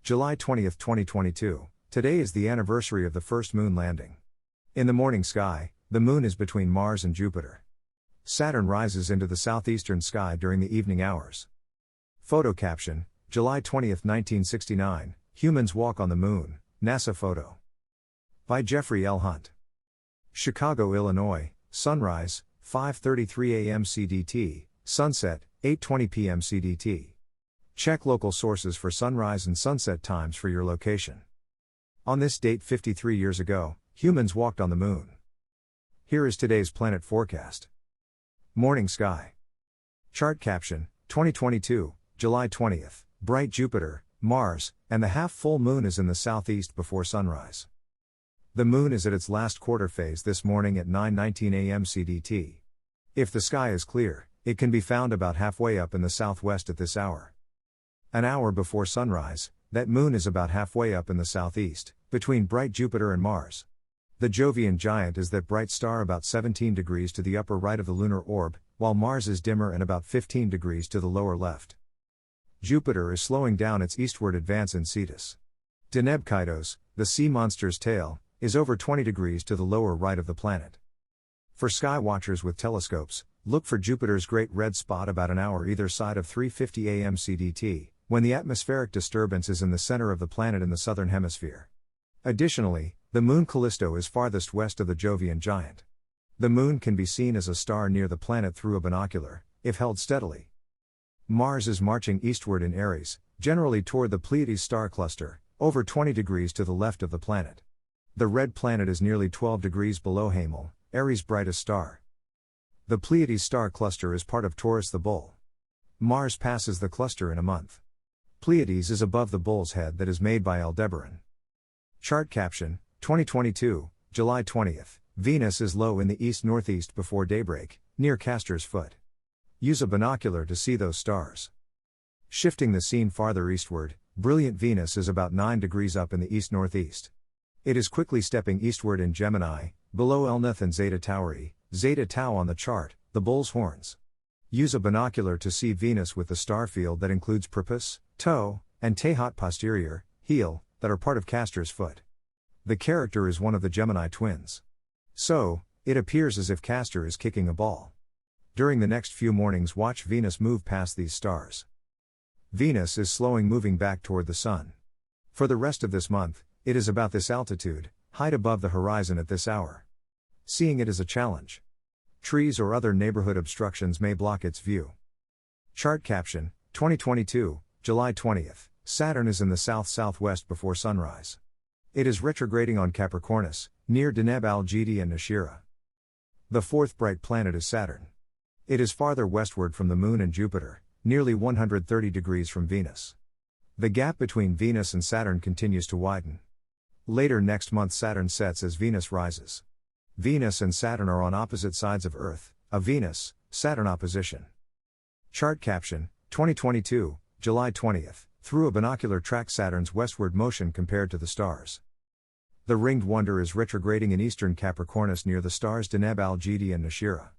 July 20, 2022. Today is the anniversary of the first moon landing. In the morning sky, the moon is between Mars and Jupiter. Saturn rises into the southeastern sky during the evening hours. Photo caption, July 20, 1969, Humans Walk on the Moon, NASA photo. By Jeffrey L. Hunt. Chicago, Illinois, sunrise, 5:33 a.m. CDT, sunset, 8:20 p.m. CDT. Check local sources for sunrise and sunset times for your location. On this date 53 years ago, humans walked on the moon. Here is today's planet forecast. Morning sky. Chart caption, 2022, July 20th, bright Jupiter, Mars, and the half-full moon is in the southeast before sunrise. The moon is at its last quarter phase this morning at 9:19 a.m. CDT. If the sky is clear, it can be found about halfway up in the southwest at this hour. An hour before sunrise, that moon is about halfway up in the southeast, between bright Jupiter and Mars. The Jovian giant is that bright star about 17 degrees to the upper right of the lunar orb, while Mars is dimmer and about 15 degrees to the lower left. Jupiter is slowing down its eastward advance in Cetus. Deneb Kaitos, the sea monster's tail, is over 20 degrees to the lower right of the planet. For sky watchers with telescopes, look for Jupiter's great red spot about an hour either side of 3:50 a.m. CDT, when the atmospheric disturbance is in the center of the planet in the southern hemisphere. Additionally, the moon Callisto is farthest west of the Jovian giant. The moon can be seen as a star near the planet through a binocular, if held steadily. Mars is marching eastward in Aries, generally toward the Pleiades star cluster, over 20 degrees to the left of the planet. The red planet is nearly 12 degrees below Hamel, Aries' brightest star. The Pleiades star cluster is part of Taurus the Bull. Mars passes the cluster in a month. Pleiades is above the bull's head that is made by Aldebaran. Chart caption, 2022, July 20th, Venus is low in the east-northeast before daybreak, near Castor's Foot. Use a binocular to see those stars. Shifting the scene farther eastward, brilliant Venus is about 9 degrees up in the east-northeast. It is quickly stepping eastward in Gemini, below Elnath and Zeta Tauri, Zeta Tau on the chart, the bull's horns. Use a binocular to see Venus with the star field that includes Purpose, Toe, and Tehat posterior, heel, that are part of Castor's Foot. The character is one of the Gemini twins. So, it appears as if Castor is kicking a ball. During the next few mornings watch Venus move past these stars. Venus is slowing moving back toward the Sun. For the rest of this month, it is about this altitude, height above the horizon at this hour. Seeing it is a challenge. Trees or other neighborhood obstructions may block its view. Chart caption, 2022, July 20th, Saturn is in the south-southwest before sunrise. It is retrograding on Capricornus, near Deneb Al-Jidi and Nashira. The fourth bright planet is Saturn. It is farther westward from the Moon and Jupiter, nearly 130 degrees from Venus. The gap between Venus and Saturn continues to widen. Later next month Saturn sets as Venus rises. Venus and Saturn are on opposite sides of Earth, a Venus-Saturn opposition. Chart caption, 2022, July 20th, through a binocular track Saturn's westward motion compared to the stars. The ringed wonder is retrograding in eastern Capricornus near the stars Deneb Al-Jidi and Nashira.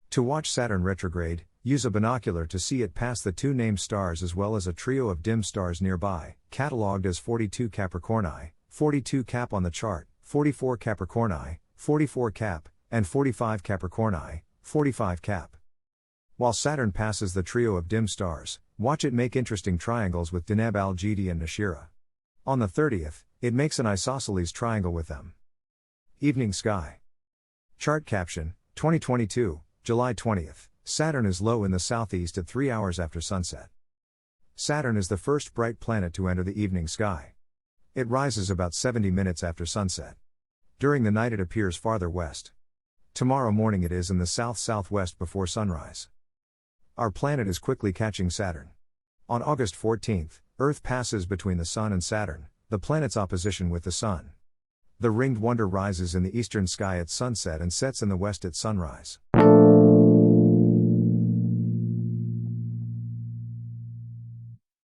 To watch Saturn retrograde, use a binocular to see it pass the two named stars as well as a trio of dim stars nearby, catalogued as 42 Capricorni, 42 Cap on the chart, 44 Capricorni, 44 Cap, and 45 Capricorni, 45 Cap. While Saturn passes the trio of dim stars, watch it make interesting triangles with Deneb Al-Jidi and Nashira. On the 30th, it makes an isosceles triangle with them. Evening sky. Chart caption, 2022, July 20th, Saturn is low in the southeast at 3 hours after sunset. Saturn is the first bright planet to enter the evening sky. It rises about 70 minutes after sunset. During the night it appears farther west. Tomorrow morning it is in the south-southwest before sunrise. Our planet is quickly catching Saturn. On August 14th, Earth passes between the Sun and Saturn, the planet's opposition with the Sun. The ringed wonder rises in the eastern sky at sunset and sets in the west at sunrise.